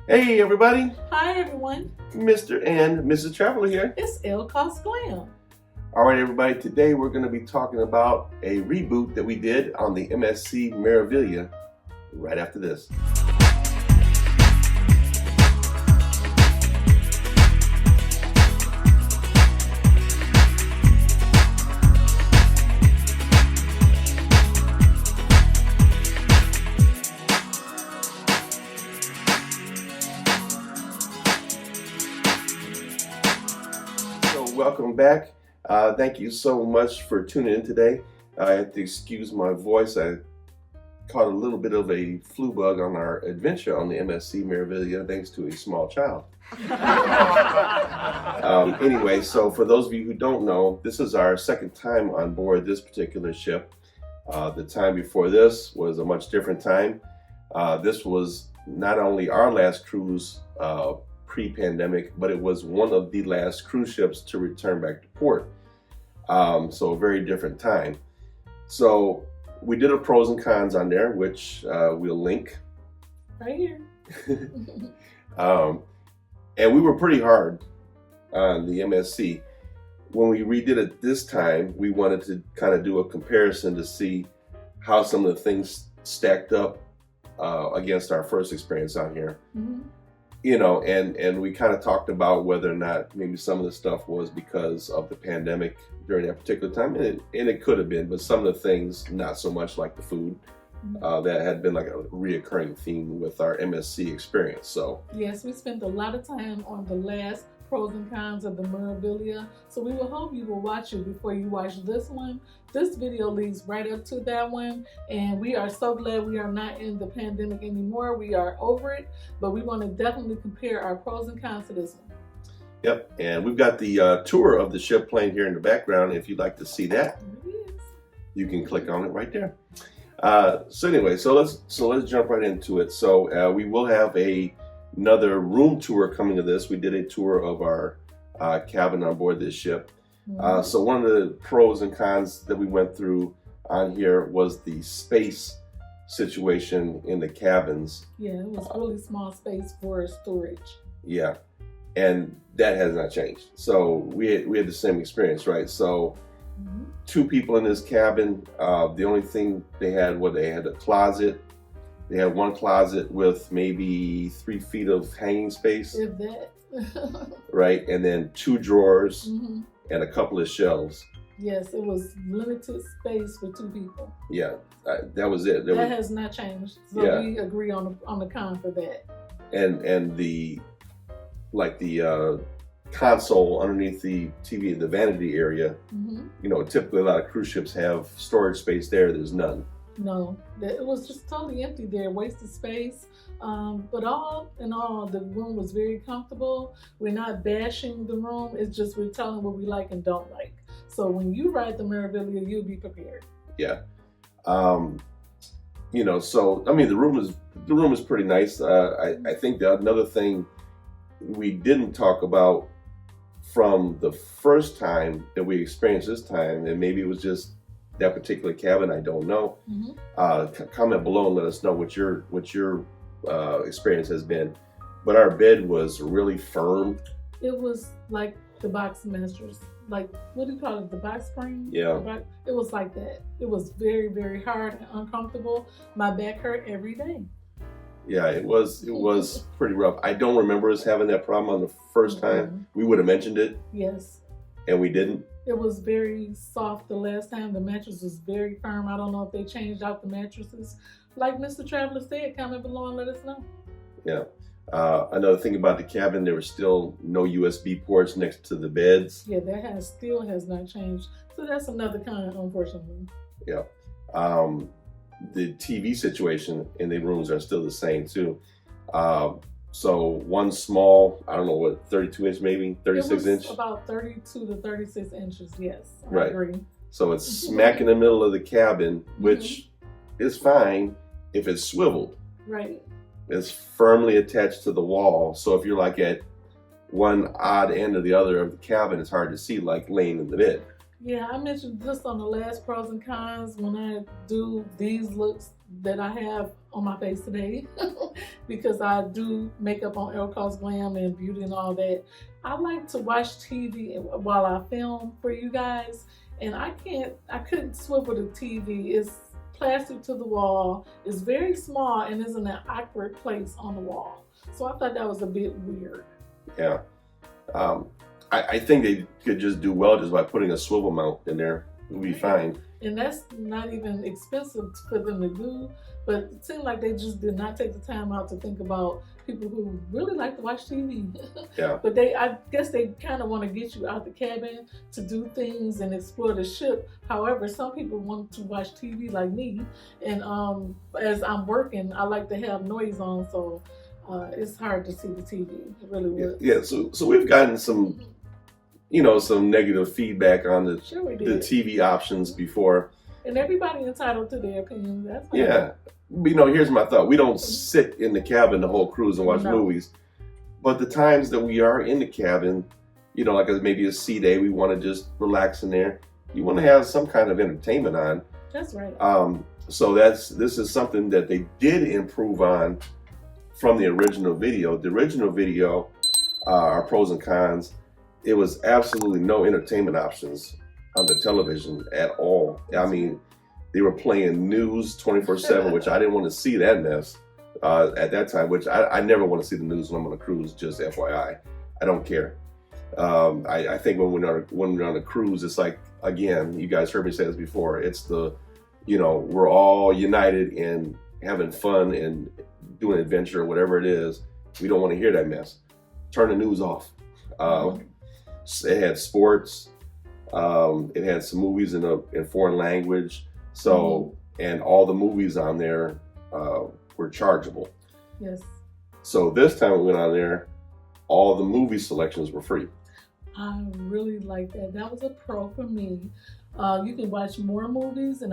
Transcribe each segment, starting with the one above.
Hey everybody, Hi everyone, Mr. and Mrs. Traveler here. it's El Cost Glam. All right everybody, today we're going to be talking about a reboot that we did on the MSC Meraviglia right after this. Welcome back. Thank you so much for tuning in today. I have to excuse my voice. I caught a little bit of a flu bug on our adventure on the MSC Meraviglia thanks to a small child. Anyway, so for those of you who don't know, this is our second time on board this particular ship. The time before this was a much different time. This was not only our last cruise pre-pandemic, but it was one of the last cruise ships to return back to port. So a very different time. So we did a pros and cons on there, which we'll link. Right here. And we were pretty hard on the MSC. When we redid it this time, we wanted to kind of do a comparison to see how some of the things stacked up against our first experience on here. Mm-hmm. You know, and we kind of talked about whether or not maybe some of the stuff was because of the pandemic during that particular time, and it could have been, but some of the things not so much, like the food. That had been like a reoccurring theme with our MSC experience. So yes, we spent a lot of time on the last pros and cons of the Meraviglia, so we will hope you will watch it before you watch this one. This video leads right up to that one, and we are so glad we are not in the pandemic anymore. We are over it, but we want to definitely compare our pros and cons to this one. Yep, and we've got the tour of the ship playing here in the background. If you'd like to see that, you can click on it right there. So anyway, so let's jump right into it. So we will have another room tour coming to this. We did a tour of our cabin on board this ship. So one of the pros and cons that we went through on here was the space situation in the cabins. Yeah, it was really small space for storage. Yeah, and that has not changed. So we had the same experience, right? So two people in this cabin. The only thing they had a closet. They had one closet with maybe 3 feet of hanging space. If that. Right, and then 2 drawers and a couple of shelves. Yes, it was limited space for 2 people. Yeah, that was it. That has not changed. So yeah, we agree on the con for that. And the console underneath the TV, the vanity area, you know, typically a lot of cruise ships have storage space there. There's none. No, it was just totally empty there, wasted space. But all in all, the room was very comfortable. We're not bashing the room. It's just we're telling what we like and don't like. So when you ride the Meraviglia, you'll be prepared. Yeah. You know, so I mean, the room is pretty nice. I think that another thing we didn't talk about from the first time that we experienced this time, and maybe it was just that particular cabin, I don't know. Comment below and let us know what your experience has been. But our bed was really firm. It was like the box mattress, like, what do you call it, the box spring? Yeah. It was like that. It was very, very hard and uncomfortable. My back hurt every day. Yeah, it was pretty rough. I don't remember us having that problem on the first time. We would have mentioned it. Yes. And we didn't. It was very soft the last time. The mattress was very firm. I don't know if they changed out the mattresses. Like Mr. Traveler said, comment below and let us know. Yeah. Another thing about the cabin, there were still no USB ports next to the beds. Yeah, that still has not changed. So that's another con, unfortunately. Yeah. The TV situation in the rooms are still the same too. So one small, I don't know what, 32 inch maybe, 36 inch? About 32 to 36 inches, yes. Right. I agree. So it's smack in the middle of the cabin, which is fine if it's swiveled. Right. It's firmly attached to the wall. So if you're like at one odd end or the other of the cabin, it's hard to see, like laying in the bed. Yeah, I mentioned this on the last pros and cons. When I do these looks that I have on my face today because I do makeup on El Cos Glam and beauty and all that. I like to watch TV while I film for you guys, and I couldn't swivel the TV. It's plastered to the wall. It's very small and is in an awkward place on the wall. So I thought that was a bit weird. Yeah. I think they could just do well just by putting a swivel mount in there. It would be fine. And that's not even expensive for them to do, but it seemed like they just did not take the time out to think about people who really like to watch TV. Yeah. But I guess they kind of want to get you out the cabin to do things and explore the ship. However, some people want to watch TV like me, and as I'm working, I like to have noise on, so it's hard to see the TV. It really was. Yeah. So we've gotten some, some negative feedback on the TV options before. And everybody entitled to their opinion. That's fine. Yeah. Here's my thought. We don't sit in the cabin the whole cruise and watch movies. But the times that we are in the cabin, like maybe a sea day, we want to just relax in there. You want to have some kind of entertainment on. That's right. So this is something that they did improve on from the original video. The original video, our pros and cons, it was absolutely no entertainment options on the television at all. I mean, they were playing news 24/7, which I didn't want to see that mess at that time, which I never want to see the news when I'm on a cruise, just FYI. I don't care. I think when we're on a cruise, it's like, again, you guys heard me say this before, it's we're all united in having fun and doing adventure or whatever it is. We don't want to hear that mess. Turn the news off. It had sports. It had some movies in foreign language. So, and all the movies on there were chargeable. Yes. So this time we went on there, all the movie selections were free. I really like that. That was a pro for me. You can watch more movies, and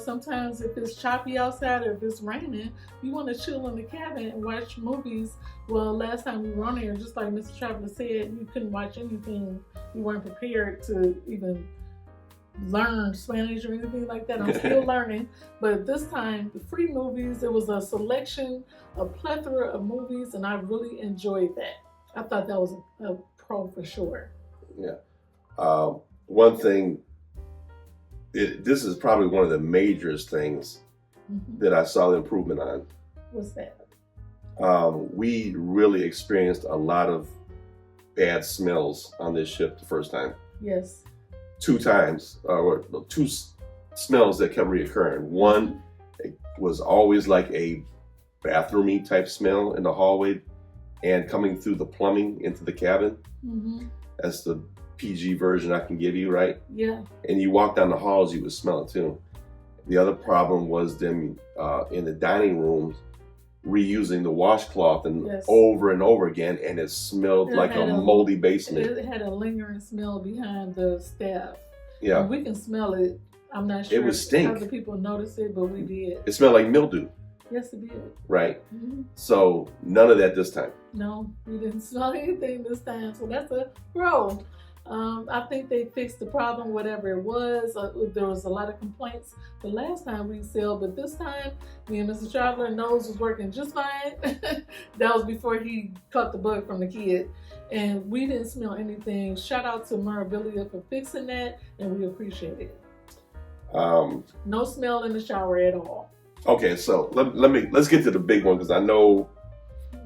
sometimes if it's choppy outside or if it's raining, you want to chill in the cabin and watch movies. Well, last time we were on there, just like Mr. Traveler said, you couldn't watch anything. You weren't prepared to even learn Spanish or anything like that. I'm still learning, but this time the free movies, it was a plethora of movies, and I really enjoyed that. I thought that was a pro for sure. Yeah. One thing, this is probably one of the majorest things that I saw the improvement on. What's that? We really experienced a lot of bad smells on this ship the first time. Yes. 2 times, or 2 smells that kept reoccurring. One, it was always like a bathroomy type smell in the hallway and coming through the plumbing into the cabin. That's the PG version I can give you, right? Yeah. And you walk down the halls, you would smell it too. The other problem was them in the dining rooms reusing the washcloth over and over again, and it smelled like a moldy basement. It had a lingering smell behind the staff. Yeah. And we can smell it. I'm not sure it would stink. Other people noticed it, but we did. It smelled like mildew. Yes, it did. Right. So none of that this time. No, we didn't smell anything this time. So that's a pro. I think they fixed the problem, whatever it was. There was a lot of complaints the last time we sailed, but this time, me and Mr. Traveler nose was working just fine. That was before he caught the bug from the kid. And we didn't smell anything. Shout out to Meraviglia for fixing that, and we appreciate it. No smell in the shower at all. Okay, so let's get to the big one, because I know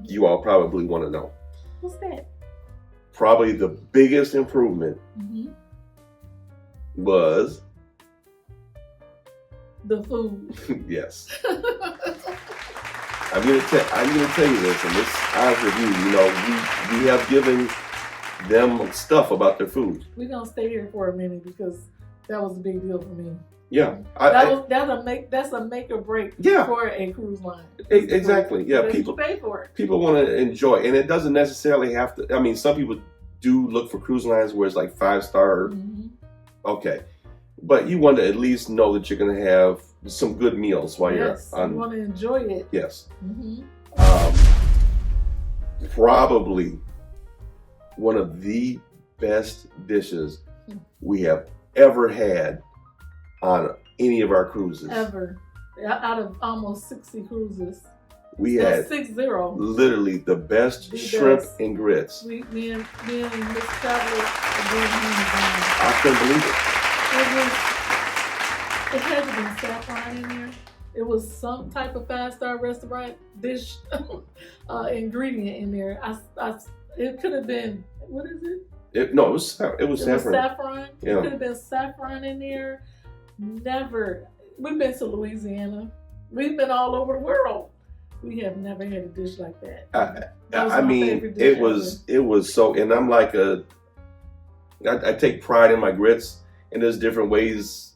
you all probably want to know. What's that? Probably the biggest improvement was the food. Yes. I'm gonna tell you this, and this honest with you. We have given them stuff about their food. We're gonna stay here for a minute because that was a big deal for me. Yeah, that's a make or break for a cruise line. Exactly. Yeah, people pay for it. People want to enjoy, and it doesn't necessarily have to. I mean, some people do look for cruise lines where it's like 5-star. Okay, but you want to at least know that you're going to have some good meals while you're on. You want to enjoy it. Yes. Probably one of the best dishes we have ever had on any of our cruises. Ever. out of almost 60 cruises. We had 60. literally the best shrimp and grits. Me and Miss Traveler were doing hands I couldn't believe it. It had to be saffron in there. It was some type of 5-star restaurant dish ingredient in there. It could have been, what is it? It was saffron. Saffron. Yeah. It could have been saffron in there. Never. We've been to Louisiana. We've been all over the world. We have never had a dish like that. I mean, it was so, and I'm like I take pride in my grits, and there's different ways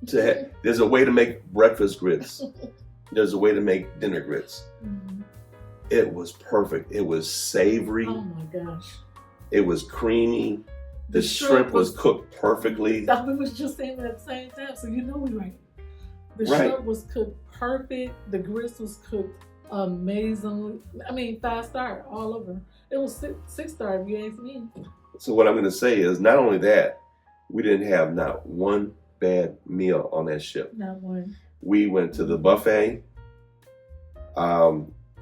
to have, there's a way to make breakfast grits. There's a way to make dinner grits. Mm-hmm. It was perfect. It was savory. Oh my gosh. It was creamy. The shrimp was cooked perfectly. We was just saying that at the same time, so you know we right. The shrimp was cooked perfect. The grits was cooked amazingly. I mean, 5-star all over. It was 6-star if you ask me. So what I'm going to say is, not only that, we didn't have not one bad meal on that ship. Not one. We went to the buffet.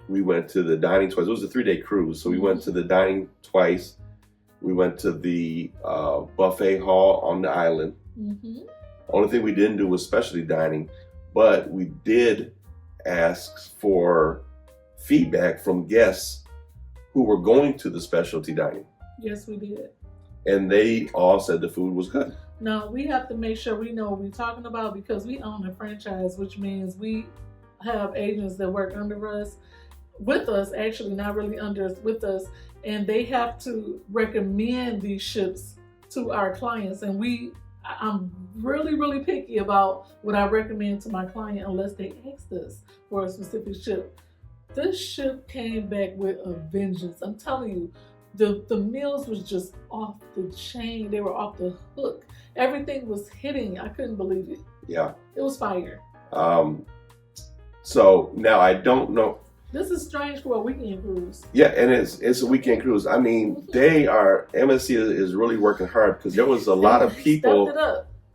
We went to the dining twice. It was a 3-day cruise, so we went to the dining twice. We went to the buffet hall on the island. Mm-hmm. Only thing we didn't do was specialty dining, but we did ask for feedback from guests who were going to the specialty dining. Yes, we did. And they all said the food was good. Now, we have to make sure we know what we're talking about, because we own a franchise, which means we have agents that work under us, with us, actually, not really under us, with us, and they have to recommend these ships to our clients. And I'm really, really picky about what I recommend to my client unless they asked us for a specific ship. This ship came back with a vengeance. I'm telling you, the meals was just off the chain. They were off the hook. Everything was hitting. I couldn't believe it. Yeah. It was fire. So now I don't know. This is strange for a weekend cruise. Yeah, and it's a weekend cruise. I mean, MSC is really working hard, because there was a lot of people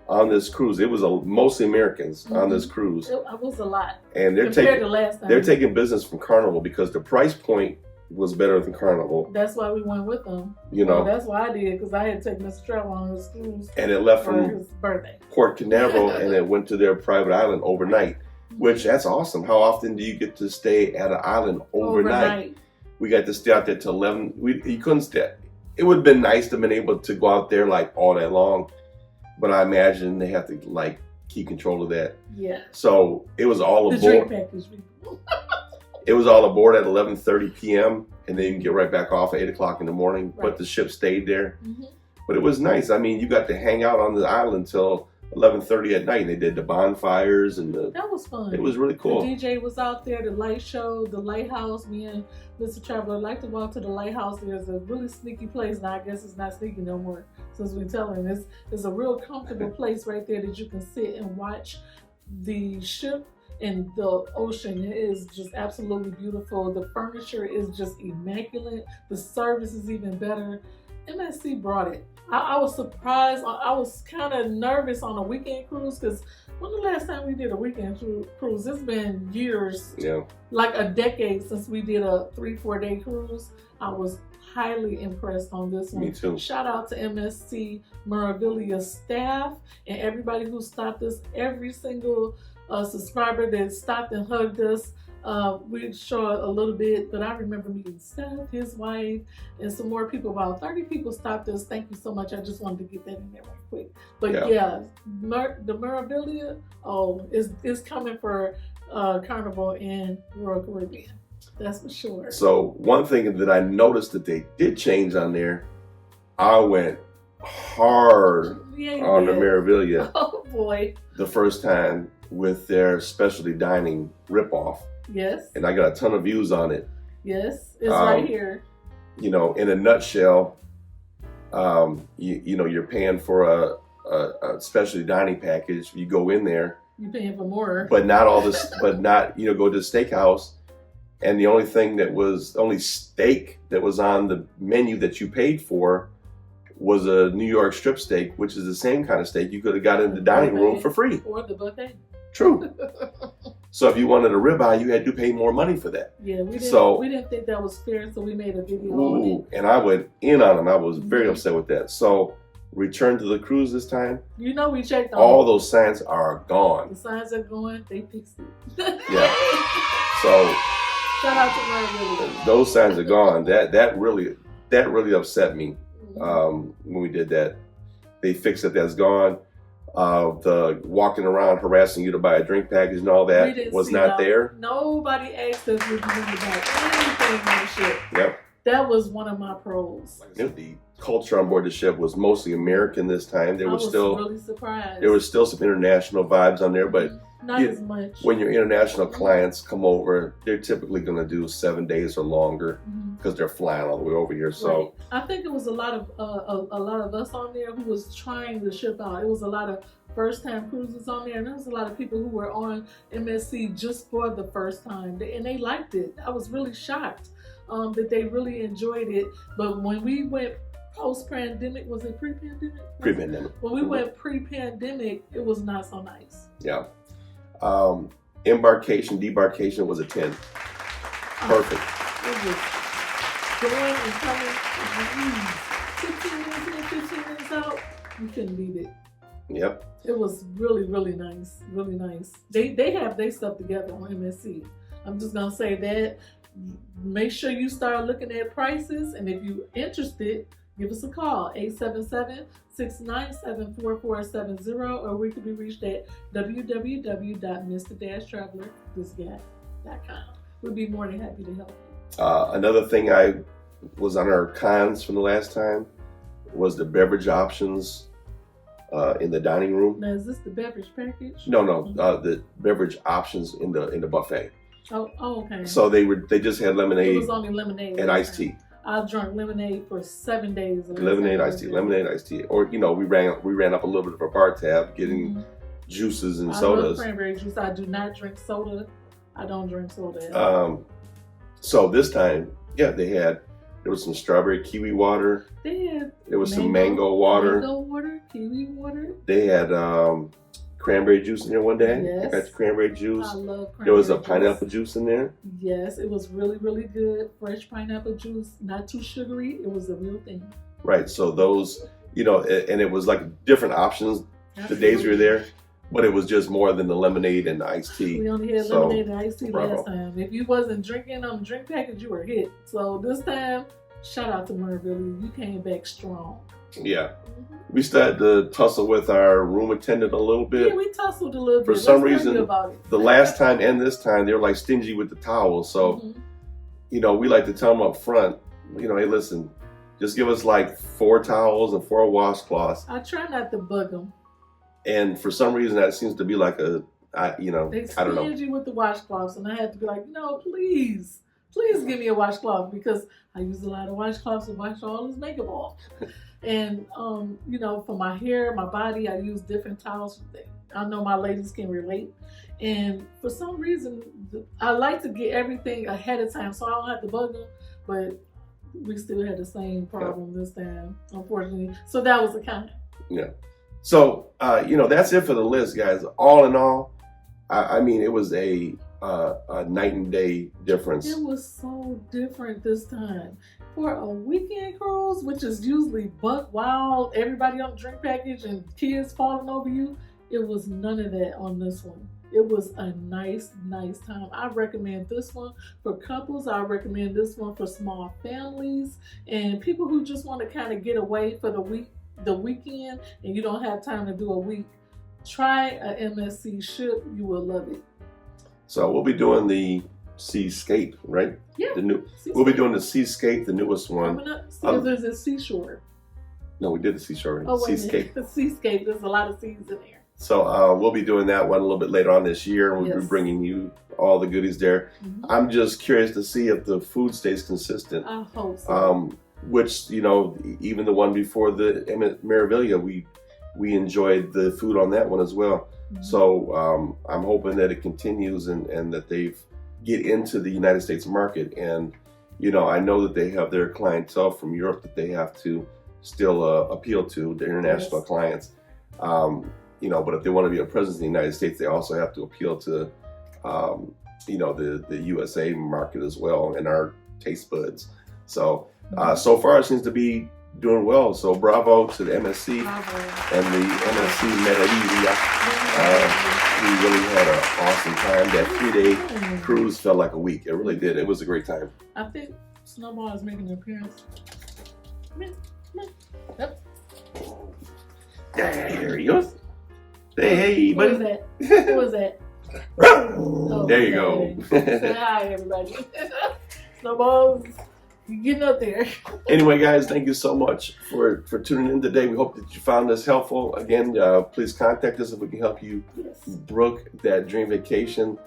on this cruise. It was mostly Americans on this cruise. It was a lot. And they're taking business from Carnival, because the price point was better than Carnival. That's why we went with them. You know, that's why I did, because I had taken Mr. Travel on his cruise. And it left for from his birthday. Port Canaveral and it went to their private island overnight, which that's awesome. How often do you get to stay at an island overnight? We got to stay out there till 11. You couldn't stay. It would have been nice to have been able to go out there like all day long, but I imagine they have to like keep control of that. Yeah. So it was all aboard. The drink package. It was all aboard at 11:30 p.m. and then you can get right back off at 8 o'clock in the morning. Right. But the ship stayed there. Mm-hmm. But it was nice. I mean, you got to hang out on the island till 11:30 at night. And they did the bonfires and that was fun. It was really cool. The DJ was out there, the light show, the lighthouse. Me and Mr. Traveler like to walk to the lighthouse. There's a really sneaky place. Now I guess it's not sneaky no more since we tell him. It's a real comfortable place right there that you can sit and watch the ship and the ocean. It is just absolutely beautiful. The furniture is just immaculate. The service is even better. MSC brought it. I was surprised. I was kind of nervous on a weekend cruise, because when the last time we did a weekend cruise? It's been years, like a decade since we did a 3-4 day cruise. I was highly impressed on this one. Me too. Shout out to MSC Meraviglia staff and everybody who stopped us, every single subscriber that stopped and hugged us. We showed a little bit, but I remember meeting Seth, his wife, and some more people. About 30 people stopped us. Thank you so much. I just wanted to get that in there right quick. But the Meraviglia, is coming for Carnival in Royal Caribbean. That's for sure. So one thing that I noticed that they did change on there, I went hard on the Meraviglia. Oh boy. The first time with their specialty dining ripoff. Yes. And I got a ton of views on it. Yes, it's right here. You know, in a nutshell, you're paying for a specialty dining package. You go in there. You're paying for more. But not all this, but not, go to the steakhouse. And the only steak that was on the menu that you paid for was a New York strip steak, which is the same kind of steak you could have got in the dining room for free. Or the buffet. True. So if you wanted a ribeye, you had to pay more money for that. Yeah, we didn't think that was fair, so we made a video on it. And I went in on them. I was very upset with that. So return to the cruise this time. You know, we checked all those signs are gone. The signs are gone. They fixed it. Yeah. So shout out to Merrier. Those signs are gone. That really upset me when we did that. They fixed it. That's gone. The walking around harassing you to buy a drink package and all that was not there. Nobody asked us if we wanted to buy anything on the ship. Yep. That was one of my pros. The culture on board the ship was mostly American this time. I was really surprised. There was still some international vibes on there, but not as much. When your international clients come over, they're typically going to do 7 days or longer because they're flying all the way over here. So I think it was a lot of us on there who was trying the ship out. It was a lot of first-time cruisers on there, and there was a lot of people who were on MSC just for the first time, and they liked it. I was really shocked that they really enjoyed it. But when we went post-pandemic, was it pre-pandemic? Pre-pandemic. When we went pre-pandemic, it was not so nice. Yeah. Embarkation, debarkation was a 10. Perfect. It was going and coming. 15 minutes in, 15 minutes out. You couldn't beat it. Yep. It was really, really nice. Really nice. They have their stuff together on MSC. I'm just gonna say that. Make sure you start looking at prices, and if you're interested, give us a call, 877-697-4470, or we can be reached at www.mr-traveler.com. We'd be more than happy to help you. Another thing I was on our cons from the last time was the beverage options in the dining room. Now, is this the beverage package? No, the beverage options in the buffet. Oh, okay. So they just had lemonade. It was only lemonade and iced tea. I drank lemonade for 7 days. Lemonade, iced tea. Or we ran up a little bit of a bar tab, getting juices and sodas. I love cranberry juice. I do not drink soda. I don't drink soda. So this time, there was some strawberry kiwi water. There was some mango water. Mango water, kiwi water. They had cranberry juice in there one day. Yes. I got the cranberry juice. I love cranberry. There was a pineapple juice in there. Yes, it was really, really good. Fresh pineapple juice, not too sugary. It was a real thing. Right. So those, and it was like different options the days we were there, but it was just more than the lemonade and the iced tea. We only had lemonade and iced tea last time. If you wasn't drinking on the drink package, you were hit. So this time, shout out to Meraviglia. You came back strong. Yeah. We started to tussle with our room attendant a little bit. Yeah, we tussled a little bit. For some reason, the last time and this time, they were like stingy with the towels. So, we like to tell them up front, hey, listen, just give us like 4 towels and 4 washcloths. I try not to bug them. And for some reason, that seems to be like they I don't know. stingy with the washcloths, and I had to be like, no, please give me a washcloth, because I use a lot of washcloths to wash all this makeup off. And, for my hair, my body, I use different towels. I know my ladies can relate. And for some reason, I like to get everything ahead of time so I don't have to bug them. But we still had the same problem this time, unfortunately. So that was a con. Yeah. So, that's it for the list, guys. All in all, I mean, it was a night and day difference. It was so different this time. For a weekend cruise, which is usually buck wild, everybody on the drink package and kids falling over you, it was none of that on this one. It was a nice time. I recommend this one for couples. I recommend this one for small families and people who just want to kind of get away for the weekend and you don't have time to do a week. Try a MSC ship. You will love it. So we'll be doing the Seascape, right? Yeah. We'll be doing the Seascape, the newest one. There's a seashore. No, we did the seashore. Oh, Seascape. The Seascape. There's a lot of seas in there. So we'll be doing that one a little bit later on this year. We'll be bringing you all the goodies there. I'm just curious to see if the food stays consistent. I hope so. Which, even the one before the Meraviglia, we enjoyed the food on that one as well. So I'm hoping that it continues and that they get into the United States market. And, I know that they have their clientele from Europe that they have to still appeal to, their international clients. But if they want to be a presence in the United States, they also have to appeal to you know, the USA market as well, and our taste buds. So so far it seems to be doing well. So bravo to the MSC and the MSC Meraviglia. We really had an awesome time. That 3-day cruise felt like a week. It really did. It was a great time. I think Snowball is making an appearance. Yep. There he goes. Hey, buddy. Who was that? Who was that? Oh, there you go. Say hi, everybody. Snowballs, you getting up there. Anyway, guys, thank you so much for tuning in today. We hope that you found this helpful. Again, please contact us if we can help you book that dream vacation.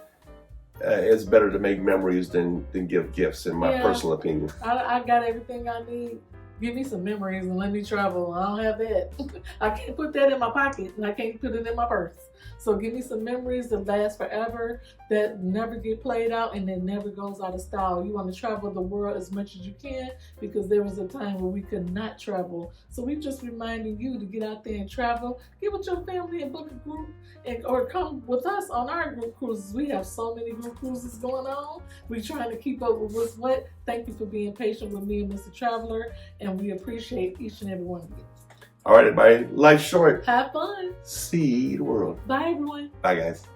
It's better to make memories than give gifts, in my personal opinion. I got everything I need. Give me some memories and let me travel. I don't have that. I can't put that in my pocket, and I can't put it in my purse. So give me some memories that last forever, that never get played out, and that never goes out of style. You want to travel the world as much as you can, because there was a time where we could not travel. So we're just reminding you to get out there and travel. Get with your family and book a group, or come with us on our group cruises. We have so many group cruises going on. We're trying to keep up with what's what. Thank you for being patient with me and Mr. Traveler, and we appreciate each and every one of you. All right, everybody. Life's short. Have fun. See the world. Bye, everyone. Bye, guys.